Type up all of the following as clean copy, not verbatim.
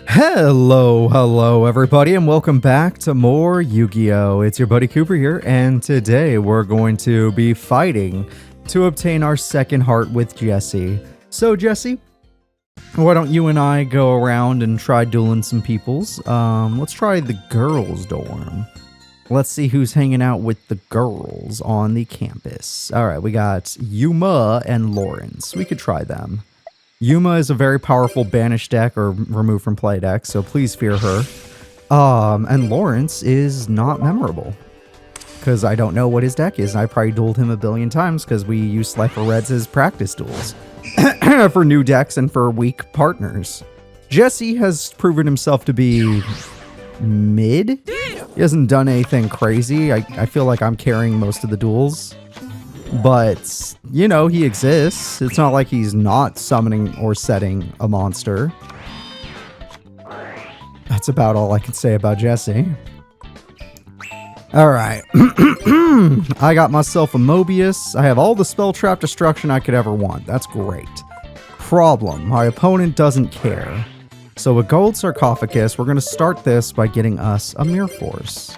Hello everybody, and welcome back to more Yu-Gi-Oh! It's your buddy Cooper here, and today we're going to be fighting to obtain our second heart with Jesse. So Jesse, why don't you and I go around and try dueling some peoples? Let's try the girls' dorm. Let's see who's hanging out with the girls on the campus. Alright, we got Yuma and Lawrence. We could try them. Yuma is a very powerful banished deck or remove from play deck, so please fear her. And Lawrence is not memorable because I don't know what his deck is. I probably dueled him a billion times because we use Slifer Reds as practice duels for new decks and for weak partners. Jesse has proven himself to be mid. He hasn't done anything crazy. I feel like I'm carrying most of the duels. But, you know, he exists. It's not like he's not summoning or setting a monster. That's about all I can say about Jesse. Alright. I got myself a Mobius. I have all the spell trap destruction I could ever want. That's great. Problem. My opponent doesn't care. So with Gold Sarcophagus, we're going to start this by getting us a Mirror Force.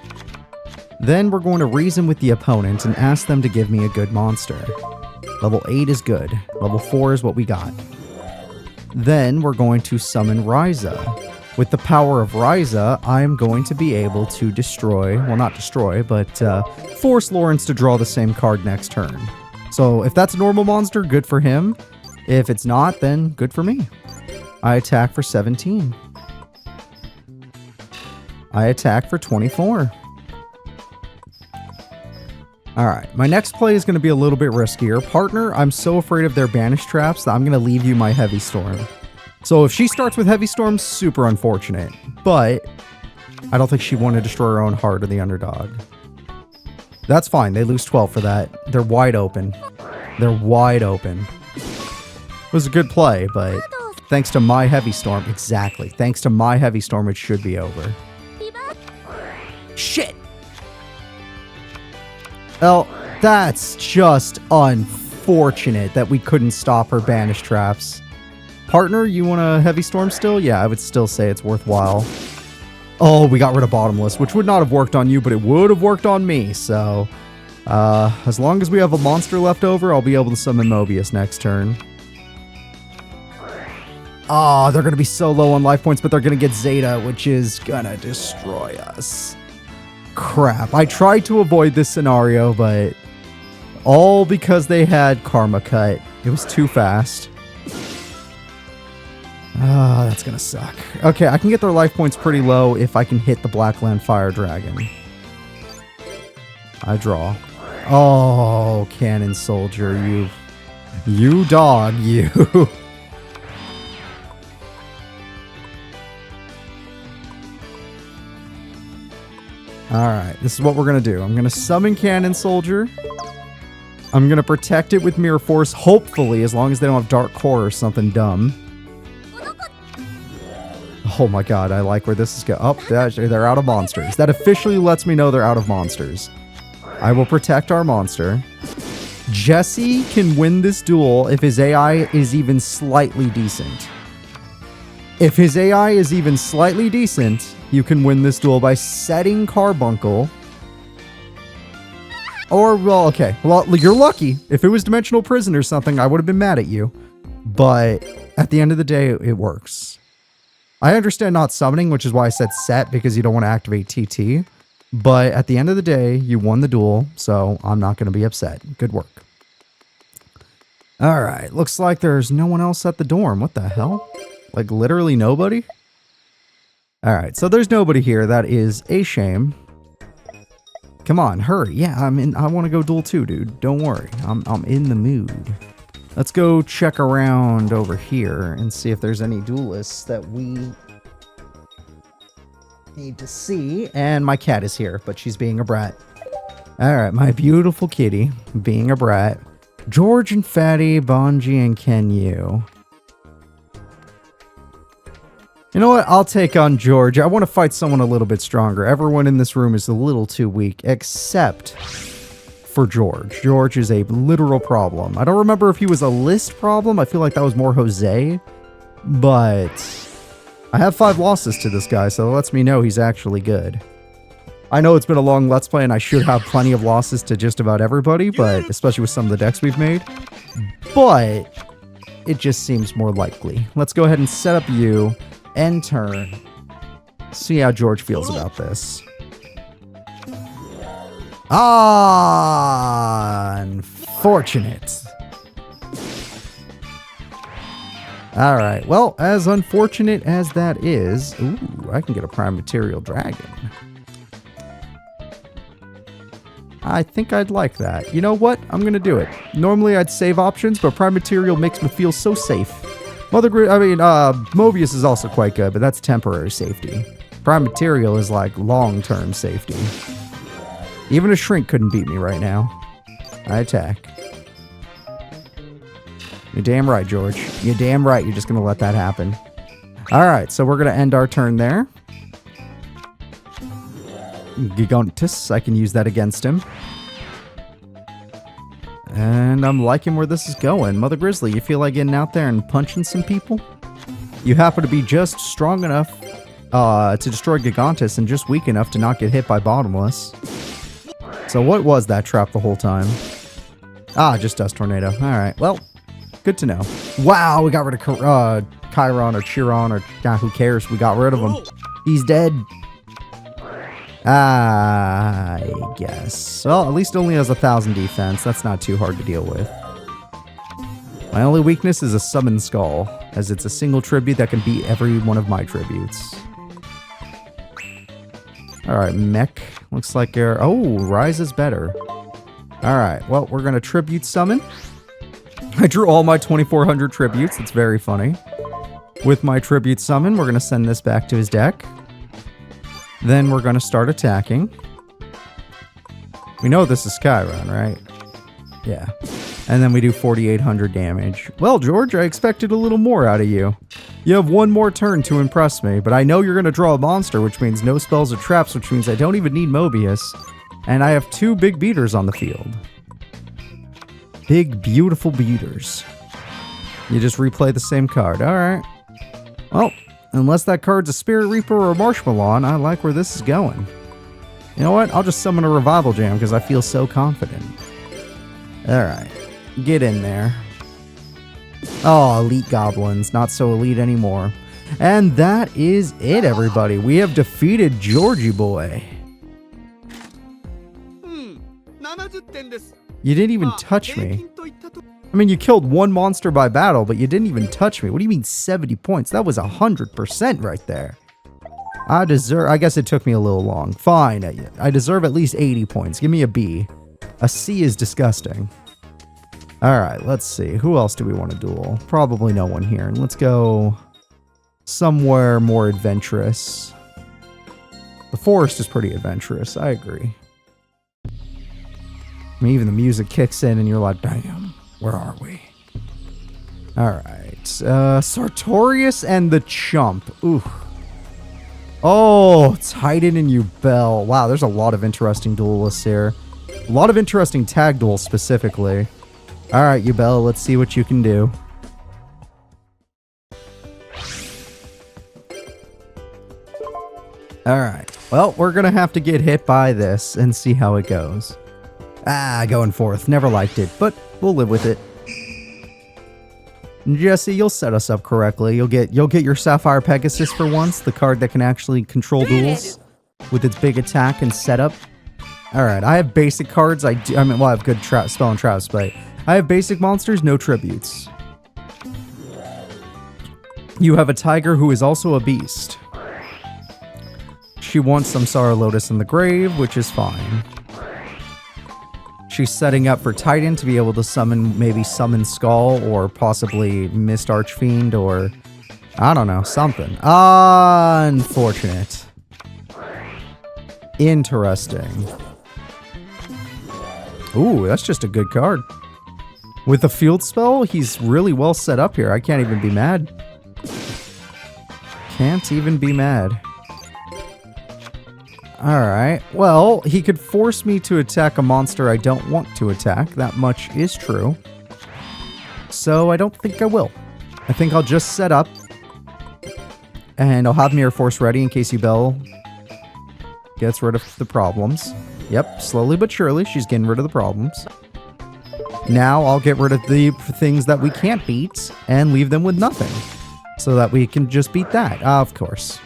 Then we're going to reason with the opponent and ask them to give me a good monster. Level 8 is good. Level 4 is what we got. Then we're going to summon Ryza. With the power of Ryza, I'm going to be able to destroy, well not destroy, but force Lawrence to draw the same card next turn. So if that's a normal monster, good for him. If it's not, then good for me. I attack for 17. I attack for 24. Alright, my next play is going to be a little bit riskier. Partner, I'm so afraid of their banished traps that I'm going to leave you my Heavy Storm. So if she starts with Heavy Storm, super unfortunate. But I don't think she wanted to destroy her own heart or the underdog. That's fine, they lose 12 for that. They're wide open. They're wide open. It was a good play, but thanks to my Heavy Storm, exactly. Thanks to my Heavy Storm, it should be over. Shit! Well, that's just unfortunate that we couldn't stop her banished traps. Partner, you want a Heavy Storm still? Yeah, I would still say it's worthwhile. Oh, we got rid of Bottomless, which would not have worked on you, but it would have worked on me. So, as long as we have a monster left over, I'll be able to summon Mobius next turn. Oh, they're going to be so low on life points, but they're going to get Zeta, which is going to destroy us. Crap, I tried to avoid this scenario, but all because they had Karma Cut. It was too fast. Ah, that's gonna suck. Okay, I can get their life points pretty low if I can hit the Blackland Fire Dragon. I draw. Oh, Cannon Soldier, you dog, you. Alright, this is what we're going to do. I'm going to summon Cannon Soldier. I'm going to protect it with Mirror Force, hopefully, as long as they don't have Dark Core or something dumb. Oh my god, I like where this is going. Oh, they're out of monsters. That officially lets me know they're out of monsters. I will protect our monster. Jesse can win this duel if his AI is even slightly decent. If his AI is even slightly decent, you can win this duel by setting Carbuncle. Or, well, okay. Well, you're lucky. If it was Dimensional Prison or something, I would have been mad at you. But at the end of the day, it works. I understand not summoning, which is why I said set, because you don't want to activate TT. But at the end of the day, you won the duel, so I'm not going to be upset. Good work. Alright, looks like there's no one else at the dorm. What the hell? Like, literally nobody? Alright, so there's nobody here. That is a shame. Come on, hurry. Yeah, I want to go duel too, dude. Don't worry. I'm in the mood. Let's go check around over here and see if there's any duelists that we need to see. And my cat is here, but she's being a brat. Alright, my beautiful kitty being a brat. George and Fatty, Bonji, and Kenyu. You know what? I'll take on George. I want to fight someone a little bit stronger. Everyone in this room is a little too weak, except for George. George is a literal problem. I don't remember if he was a list problem. I feel like that was more Jose. But I have 5 losses to this guy, so it lets me know he's actually good. I know it's been a long Let's Play, and I should have plenty of losses to just about everybody, but especially with some of the decks we've made. But it just seems more likely. Let's go ahead and set up you, end turn. See how George feels about this. Unfortunate. Alright, well, as unfortunate as that is... Ooh, I can get a Prime Material Dragon. I think I'd like that. You know what? I'm gonna do it. Normally I'd save options, but Prime Material makes me feel so safe. Mobius is also quite good, but that's temporary safety. Prime Material is like long-term safety. Even a Shrink couldn't beat me right now. I attack. You're damn right, George. You're damn right you're just gonna let that happen. Alright, so we're gonna end our turn there. Gigantus, I can use that against him. And I'm liking where this is going. Mother Grizzly, you feel like getting out there and punching some people? You happen to be just strong enough to destroy Gigantus and just weak enough to not get hit by Bottomless. So what was that trap the whole time? Ah, just Dust Tornado. Alright, well, good to know. Wow, we got rid of Chiron or Chiron or who cares? We got rid of him. He's dead. I guess. Well, at least only has 1,000 defense. That's not too hard to deal with. My only weakness is a Summon Skull, as it's a single tribute that can beat every one of my tributes. Alright, Mech. Looks like you're... Oh, Rise is better. Alright, well, we're going to Tribute Summon. I drew all my 2,400 tributes. It's very funny. With my Tribute Summon, we're going to send this back to his deck. Then we're going to start attacking. We know this is Chiron, right? Yeah. And then we do 4,800 damage. Well, George, I expected a little more out of you. You have one more turn to impress me, but I know you're going to draw a monster, which means no spells or traps, which means I don't even need Mobius. And I have 2 big beaters on the field. Big, beautiful beaters. You just replay the same card. Alright. Well, unless that card's a Spirit Reaper or a Marshmallow, I like where this is going. You know what? I'll just summon a Revival Jam because I feel so confident. Alright. Get in there. Oh, elite goblins. Not so elite anymore. And that is it, everybody. We have defeated Georgie Boy. You didn't even touch me. I mean, you killed one monster by battle, but you didn't even touch me. What do you mean 70 points? That was 100% right there. I guess it took me a little long. Fine. I deserve at least 80 points. Give me a B. A C is disgusting. Alright, let's see. Who else do we want to duel? Probably no one here. Let's go somewhere more adventurous. The forest is pretty adventurous. I agree. I mean, even the music kicks in and you're like, damn, where are we? Alright. Sartorius and the Chump. Ooh. Oh, Titan and Ubel. Wow, there's a lot of interesting duelists here. A lot of interesting tag duels specifically. Alright, Ubel, let's see what you can do. Alright, well, we're gonna have to get hit by this and see how it goes. Going forth. Never liked it, but we'll live with it. Jesse, you'll set us up correctly. You'll get your Sapphire Pegasus for once, the card that can actually control duels with its big attack and setup. Alright, I have basic cards. I have good spell and traps, but I have basic monsters, no tributes. You have a tiger who is also a beast. She wants Samsara Lotus in the grave, which is fine. She's setting up for Titan to be able to summon, maybe Summon Skull, or possibly Mist Archfiend, or I don't know, something. Unfortunate. Interesting. Ooh, that's just a good card. With the field spell, he's really well set up here. I can't even be mad. Can't even be mad. Alright, well, he could force me to attack a monster I don't want to attack. That much is true. So I don't think I will. I think I'll just set up. And I'll have Mirror Force ready in case Yubel gets rid of the problems. Yep, slowly but surely, she's getting rid of the problems. Now I'll get rid of the things that we can't beat and leave them with nothing. So that we can just beat that, of course.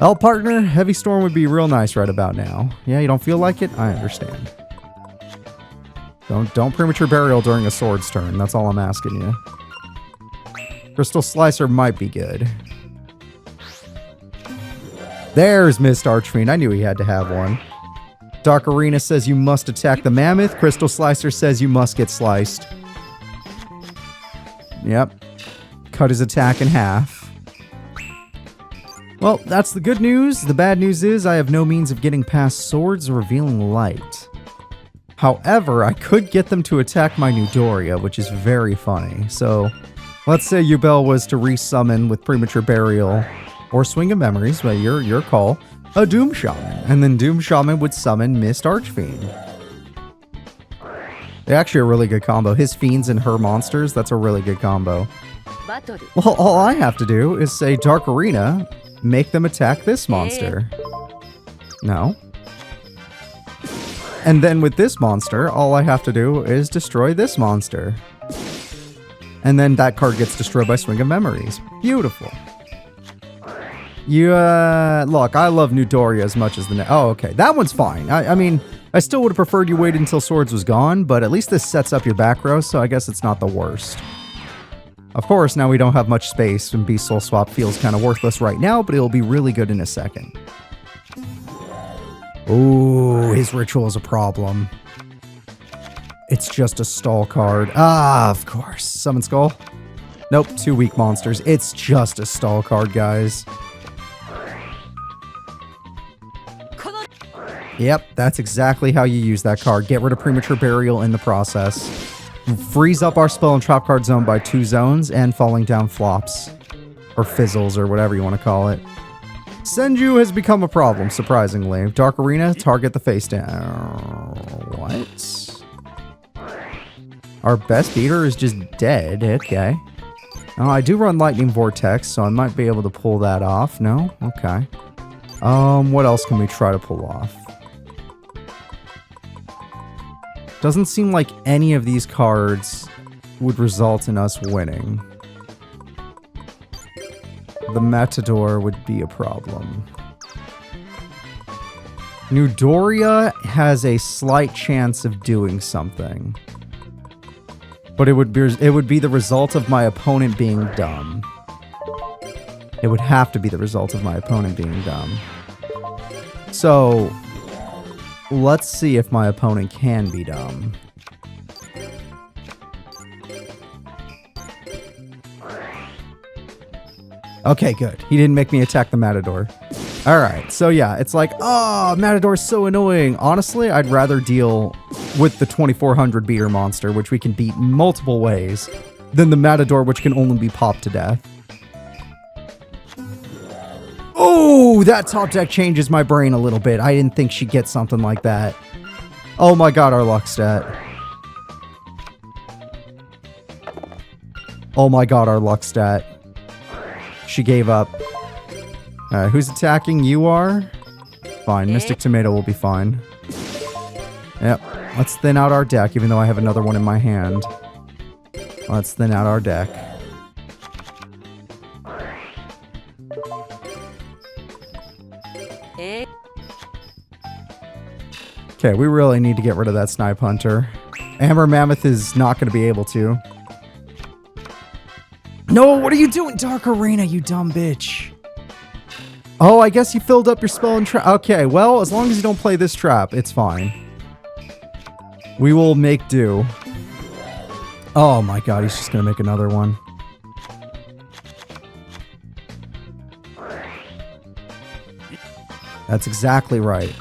Well, partner, Heavy Storm would be real nice right about now. Yeah, you don't feel like it? I understand. Don't premature burial during a sword's turn. That's all I'm asking you. Crystal Slicer might be good. There's Mist Archfiend. I knew he had to have one. Dark Arena says you must attack the mammoth. Crystal Slicer says you must get sliced. Yep. Cut his attack in half. Well, that's the good news. The bad news is I have no means of getting past Sword's Revealing Light. However, I could get them to attack my Newdoria, which is very funny. So, let's say Yubel was to resummon with Premature Burial or Swing of Memories, well, your call, a Doom Shaman. And then Doom Shaman would summon Mist Archfiend. They're actually a really good combo. His fiends and her monsters, that's a really good combo. Well, all I have to do is say Dark Arena, make them attack this monster. No. And then with this monster, all I have to do is destroy this monster. And then that card gets destroyed by Swing of Memories. Beautiful. Look, I love Newdoria as much as the... Oh, okay. That one's fine. I mean, I still would have preferred you wait until Swords was gone, but at least this sets up your back row, so I guess it's not the worst. Of course, now we don't have much space, and Beast Soul Swap feels kind of worthless right now, but it'll be really good in a second. Ooh, his ritual is a problem. It's just a stall card. Ah, of course. Summon Skull? Nope, 2 weak monsters. It's just a stall card, guys. Yep, that's exactly how you use that card. Get rid of Premature Burial in the process. Freeze up our spell and trap card zone by 2 zones and falling down flops. Or fizzles, or whatever you want to call it. Senju has become a problem, surprisingly. Dark Arena, target the face down. What? Our best beater is just dead. Okay. Oh, I do run Lightning Vortex, so I might be able to pull that off. No? Okay. What else can we try to pull off? Doesn't seem like any of these cards would result in us winning. The Matador would be a problem. Newdoria has a slight chance of doing something. But it would be the result of my opponent being dumb. It would have to be the result of my opponent being dumb. So, let's see if my opponent can be dumb. Okay, good. He didn't make me attack the Matador. Alright, so yeah, it's like, oh, Matador's so annoying. Honestly, I'd rather deal with the 2400 beater monster, which we can beat multiple ways, than the Matador, which can only be popped to death. Oh, that top deck changes my brain a little bit. I didn't think she'd get something like that. Oh my god, our luck stat. Oh my god, our luck stat. She gave up. Alright, who's attacking? You are? Fine, Mystic Tomato will be fine. Yep, let's thin out our deck, even though I have another one in my hand. Let's thin out our deck. Okay, we really need to get rid of that Snipe Hunter. Amber Mammoth is not going to be able to. No, what are you doing, Dark Arena, you dumb bitch? Oh, I guess you filled up your spell and trap. Okay, well, as long as you don't play this trap, it's fine. We will make do. Oh my god, he's just going to make another one. That's exactly right.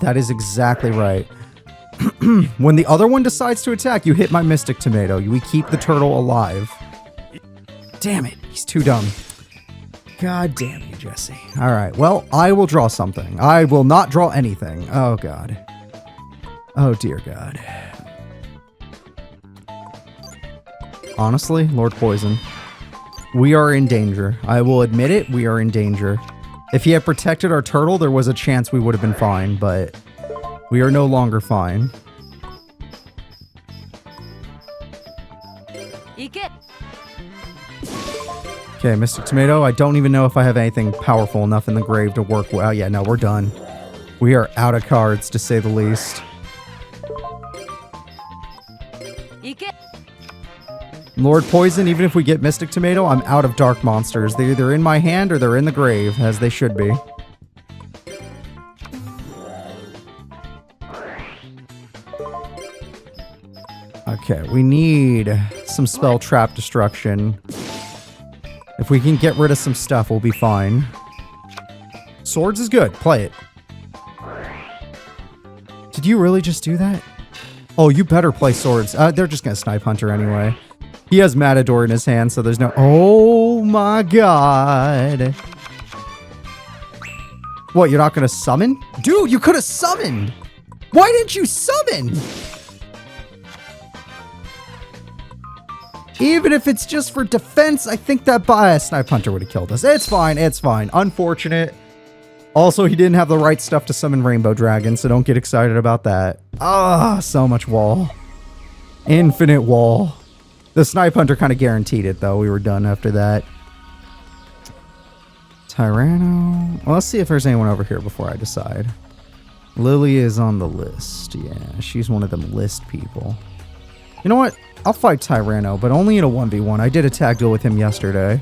That is exactly right. When the other one decides to attack, you hit my Mystic Tomato. We keep the turtle alive. Damn it, he's too dumb. God damn you, Jesse. Alright, well, I will draw something. I will not draw anything. Oh, God. Oh, dear God. Honestly, Lord Poison. We are in danger. I will admit it, we are in danger. If he had protected our turtle, there was a chance we would have been fine, but we are no longer fine. Okay, Mystic Tomato. I don't even know if I have anything powerful enough in the grave to work well. Yeah, no, we're done. We are out of cards, to say the least. Lord Poison, even if we get Mystic Tomato, I'm out of dark monsters. They're either in my hand or they're in the grave, as they should be. Okay, we need some spell trap destruction. If we can get rid of some stuff, we'll be fine. Swords is good. Play it. Did you really just do that? Oh, you better play swords. They're just gonna snipe Hunter anyway. He has Matador in his hand, so there's no... Oh my god. What, you're not gonna summon? Dude, you could have summoned! Why didn't you summon? Even if it's just for defense, I think that bias Snipe Hunter would have killed us. It's fine, it's fine. Unfortunate. Also, he didn't have the right stuff to summon Rainbow Dragon, so don't get excited about that. Ah, so much wall. Infinite wall. The Snipe Hunter kind of guaranteed it, though. We were done after that. Tyranno. Well, let's see if there's anyone over here before I decide. Lily is on the list. Yeah, she's one of them list people. You know what? I'll fight Tyranno, but only in a 1v1. I did a tag duel with him yesterday.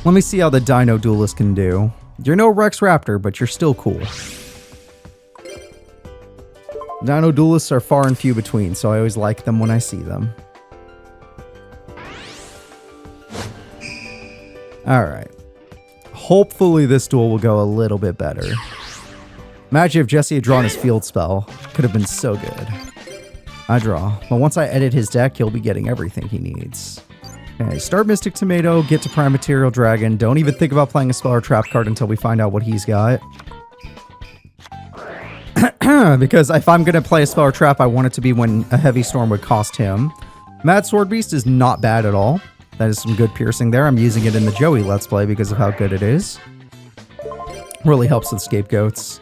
Let me see how the Dino Duelist can do. You're no Rex Raptor, but you're still cool. Dino Duelists are far and few between, so I always like them when I see them. Alright. Hopefully this duel will go a little bit better. Imagine if Jesse had drawn his field spell. Could have been so good. I draw. But once I edit his deck, he'll be getting everything he needs. Okay, start Mystic Tomato, get to Prime Material Dragon. Don't even think about playing a spell or trap card until we find out what he's got. Because if I'm going to play a spell or trap, I want it to be when a heavy storm would cost him. Mad Sword Beast is not bad at all. That is some good piercing there. I'm using it in the Joey Let's Play because of how good it is. Really helps with scapegoats.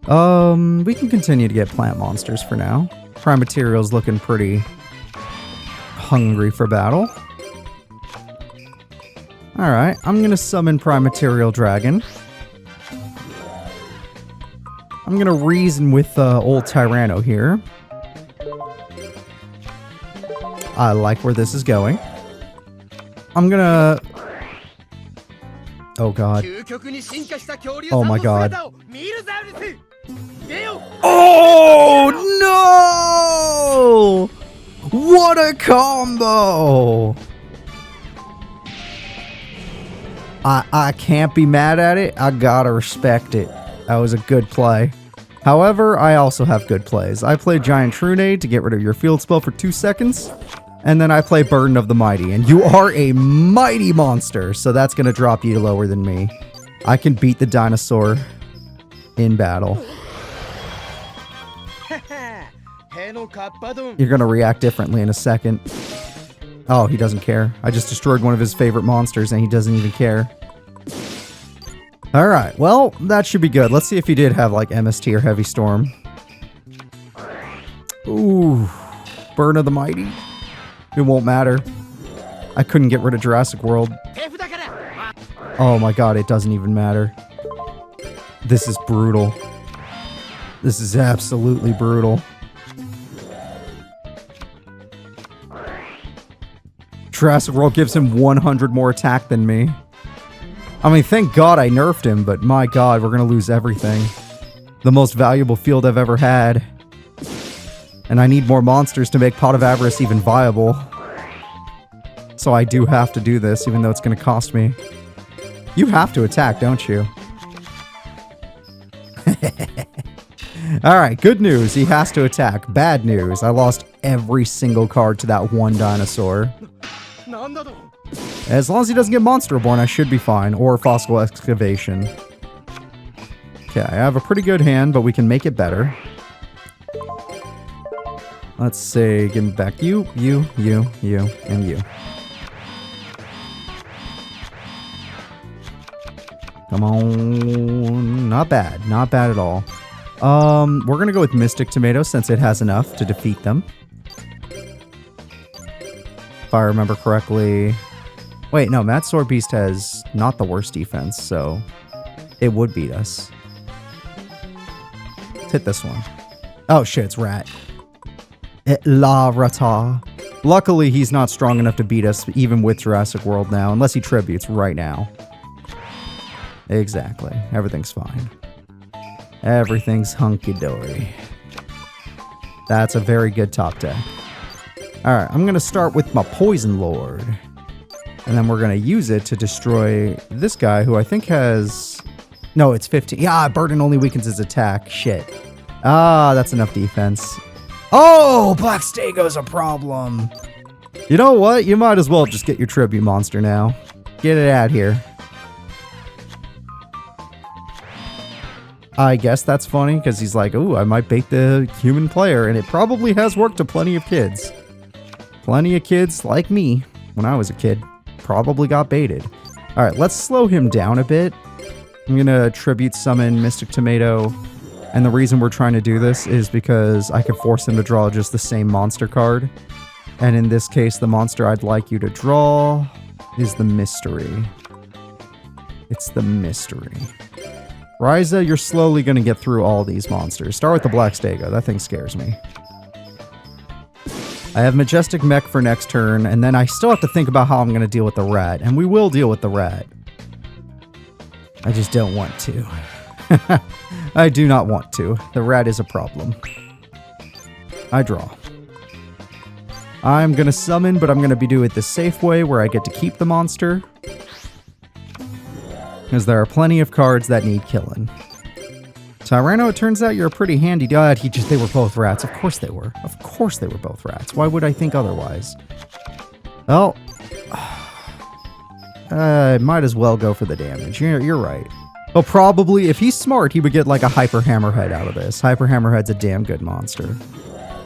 We can continue to get plant monsters for now. Prime Material's looking pretty hungry for battle. Alright, I'm gonna summon Prime Material Dragon. I'm gonna reason with old Tyranno here. I like where this is going. I'm gonna... Oh god. Oh my god. Oh no! What a combo! I can't be mad at it. I gotta respect it. That was a good play. However, I also have good plays. I play Giant Trunade to get rid of your field spell for 2 seconds. And then I play Burden of the Mighty. And you are a mighty monster, so that's going to drop you lower than me. I can beat the dinosaur in battle. You're going to react differently in a second. Oh, he doesn't care. I just destroyed one of his favorite monsters and he doesn't even care. Alright, well, that should be good. Let's see if he did have, like, MST or Heavy Storm. Ooh. Burn of the Mighty. It won't matter. I couldn't get rid of Jurassic World. Oh my god, it doesn't even matter. This is brutal. This is absolutely brutal. Jurassic World gives him 100 more attack than me. I mean, thank God I nerfed him, but my god, we're gonna lose everything. The most valuable field I've ever had. And I need more monsters to make Pot of Avarice even viable. So I do have to do this, even though it's gonna cost me. You have to attack, don't you? Alright, good news. He has to attack. Bad news. I lost every single card to that one dinosaur. As long as he doesn't get Monster Reborn, I should be fine. Or Fossil Excavation. Okay, I have a pretty good hand, but we can make it better. Let's say, give me back you, and you. Come on. Not bad. Not bad at all. We're going to go with Mystic Tomato since it has enough to defeat them. If I remember correctly. Wait, no, Mad Sword Beast has not the worst defense, so it would beat us. Let's hit this one. Oh shit, it's Rat. La Rata. Luckily, he's not strong enough to beat us even with Jurassic World now, unless he tributes right now. Exactly. Everything's fine. Everything's hunky-dory. That's a very good top deck. Alright, I'm going to start with my Poison Lord. And then we're going to use it to destroy this guy who I think has... No, it's 15. Yeah, Burden only weakens his attack. Shit. Ah, that's enough defense. Oh, Black Stego's a problem. You know what? You might as well just get your tribute monster now. Get it out here. I guess that's funny because he's like, ooh, I might bait the human player, and it probably has worked to plenty of kids. Plenty of kids like me when I was a kid probably got baited. All right, let's slow him down a bit. I'm going to tribute summon Mystic Tomato, and the reason we're trying to do this is because I could force him to draw just the same monster card. And in this case, the monster I'd like you to draw is the Mystery. It's the Mystery. Ryza, you're slowly going to get through all these monsters. Start with the Black Stego. That thing scares me. I have Majestic Mech for next turn, and then I still have to think about how I'm going to deal with the Rat. And we will deal with the Rat. I just don't want to. I do not want to. The Rat is a problem. I draw. I'm going to summon, but I'm going to be doing it the safe way where I get to keep the monster. Because there are plenty of cards that need killing. Tyranno, it turns out you're a pretty handy dad. They were both rats. Of course they were. Of course they were both rats. Why would I think otherwise? Well, I might as well go for the damage. You're right. Well, probably, if he's smart, he would get like a Hyper Hammerhead out of this. Hyper Hammerhead's a damn good monster.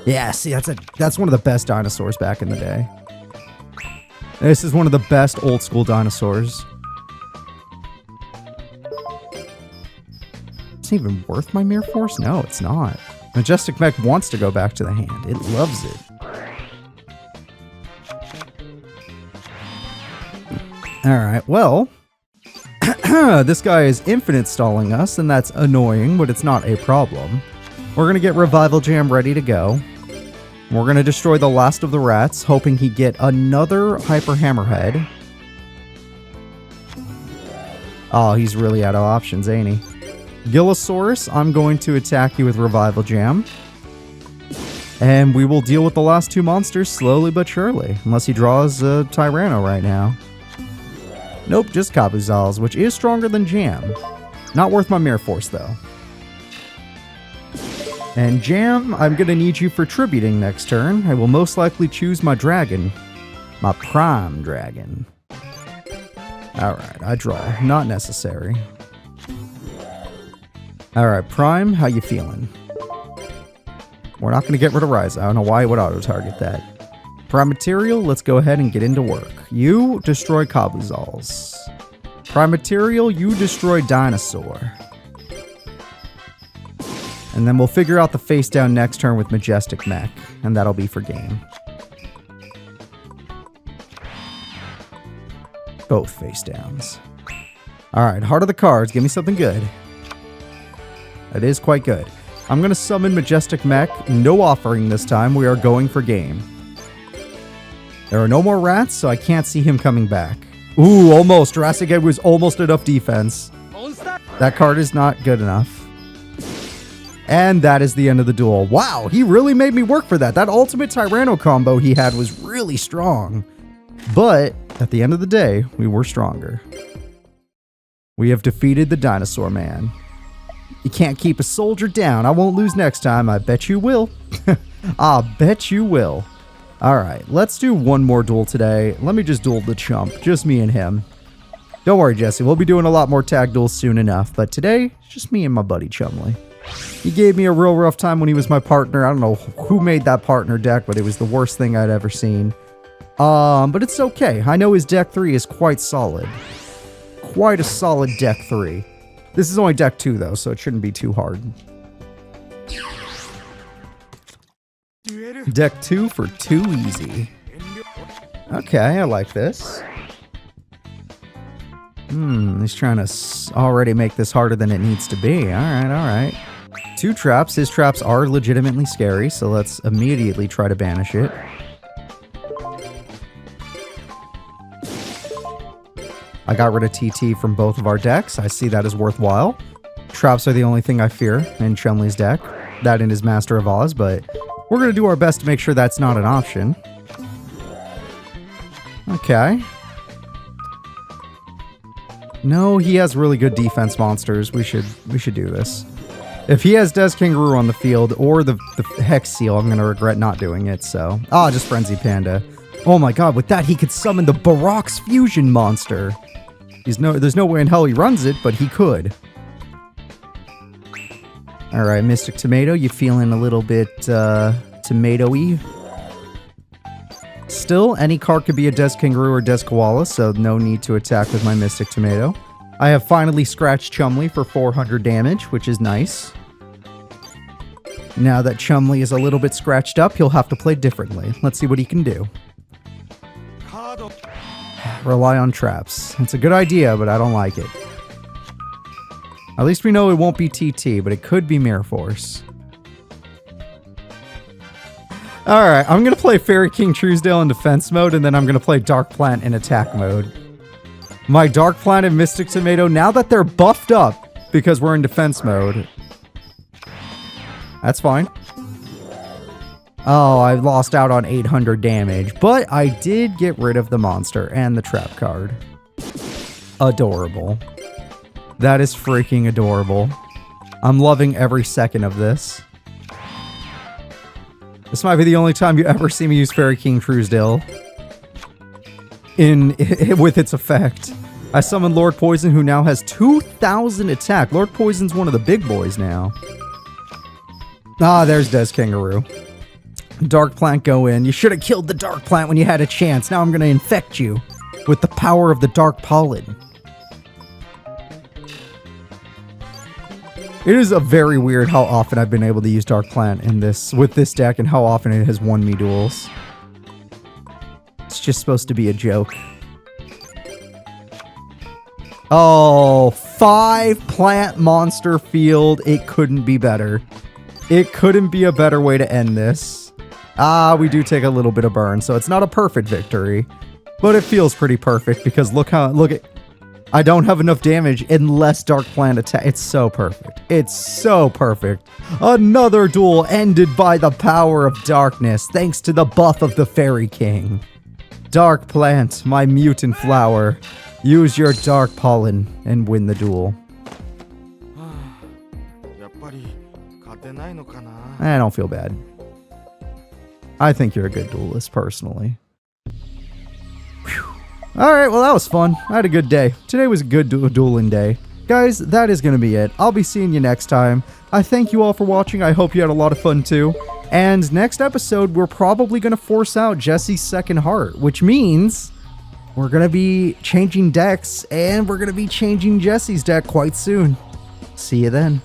Yeah, see, that's one of the best dinosaurs back in the day. This is one of the best old school dinosaurs. It's not even worth my Mirror Force? No, it's not. Majestic Mech wants to go back to the hand. It loves it. Alright, well... this guy is infinite stalling us, and that's annoying, but it's not a problem. We're going to get Revival Jam ready to go. We're going to destroy the last of the rats, hoping he get another Hyper Hammerhead. Oh, he's really out of options, ain't he? Gillosaurus, I'm going to attack you with Revival Jam. And we will deal with the last two monsters slowly but surely. Unless he draws a Tyranno right now. Nope, just Kabuzals, which is stronger than Jam. Not worth my Mirror Force, though. And Jam, I'm going to need you for tributing next turn. I will most likely choose my dragon. My Prime Dragon. Alright, I draw. Not necessary. Alright, Prime, how you feeling? We're not going to get rid of Ryza. I don't know why I would auto-target that. Prime Material, let's go ahead and get into work. You destroy Kabuzals. Prime Material, you destroy Dinosaur. And then we'll figure out the face down next turn with Majestic Mech. And that'll be for game. Both face downs. Alright, Heart of the Cards, give me something good. That is quite good. I'm going to summon Majestic Mech. No offering this time. We are going for game. There are no more rats, so I can't see him coming back. Ooh, almost. Jurassic Egg was almost enough defense. That card is not good enough. And that is the end of the duel. Wow, he really made me work for that. That ultimate Tyranno combo he had was really strong. But at the end of the day, we were stronger. We have defeated the Dinosaur Man. You can't keep a soldier down. I won't lose next time. I bet you will. I bet you will. Alright, let's do one more duel today. Let me just duel the chump. Just me and him. Don't worry, Jesse. We'll be doing a lot more tag duels soon enough. But today, it's just me and my buddy Chumley. He gave me a real rough time when he was my partner. I don't know who made that partner deck, but it was the worst thing I'd ever seen. But it's okay. I know his deck 3 is quite solid. quite a solid deck 3. This is only deck 2 though, so it shouldn't be too hard. Deck 2 for too easy. Okay, I like this. He's trying to already make this harder than it needs to be. Alright. 2 traps. His traps are legitimately scary, so let's immediately try to banish it. I got rid of TT from both of our decks. I see that as worthwhile. Traps are the only thing I fear in Chumley's deck. That and his Master of Oz, but we're going to do our best to make sure that's not an option. Okay. No, he has really good defense monsters. We should do this. If he has Des Kangaroo on the field or the Hex Seal, I'm going to regret not doing it, so... just Frenzy Panda. Oh my god, with that he could summon the Baroque's Fusion monster. There's no way in hell he runs it, but he could. Alright, Mystic Tomato, you feeling a little bit, tomato-y? Still, any card could be a Des Kangaroo or Des Koala, so no need to attack with my Mystic Tomato. I have finally scratched Chumley for 400 damage, which is nice. Now that Chumley is a little bit scratched up, he'll have to play differently. Let's see what he can do. Rely on traps. It's a good idea, but I don't like it. At least we know it won't be TT, but it could be Mirror Force. Alright, I'm going to play Fairy King Truesdale in defense mode, and then I'm going to play Dark Plant in attack mode. My Dark Plant and Mystic Tomato, now that they're buffed up, because we're in defense mode. That's fine. Oh, I lost out on 800 damage, but I did get rid of the monster and the trap card. Adorable. That is freaking adorable. I'm loving every second of this. This might be the only time you ever see me use Fairy King Truesdale with its effect. I summoned Lord Poison, who now has 2,000 attack. Lord Poison's one of the big boys now. There's Des Kangaroo. Dark Plant, go in. You should have killed the Dark Plant when you had a chance. Now I'm going to infect you with the power of the Dark Pollen. It is a very weird how often I've been able to use Dark Plant with this deck and how often it has won me duels. It's just supposed to be a joke. Oh, 5 plant monster field. It couldn't be better. It couldn't be a better way to end this. We do take a little bit of burn, so it's not a perfect victory, but it feels pretty perfect because look at, I don't have enough damage unless Dark Plant attack. It's so perfect. It's so perfect. Another duel ended by the power of darkness, thanks to the buff of the Fairy King. Dark Plant, my mutant flower, use your Dark Pollen and win the duel. I don't feel bad. I think you're a good duelist, personally. Alright, well that was fun. I had a good day. Today was a good dueling day. Guys, that is going to be it. I'll be seeing you next time. I thank you all for watching. I hope you had a lot of fun too. And next episode, we're probably going to force out Jesse's second heart, which means we're going to be changing decks, and we're going to be changing Jesse's deck quite soon. See you then.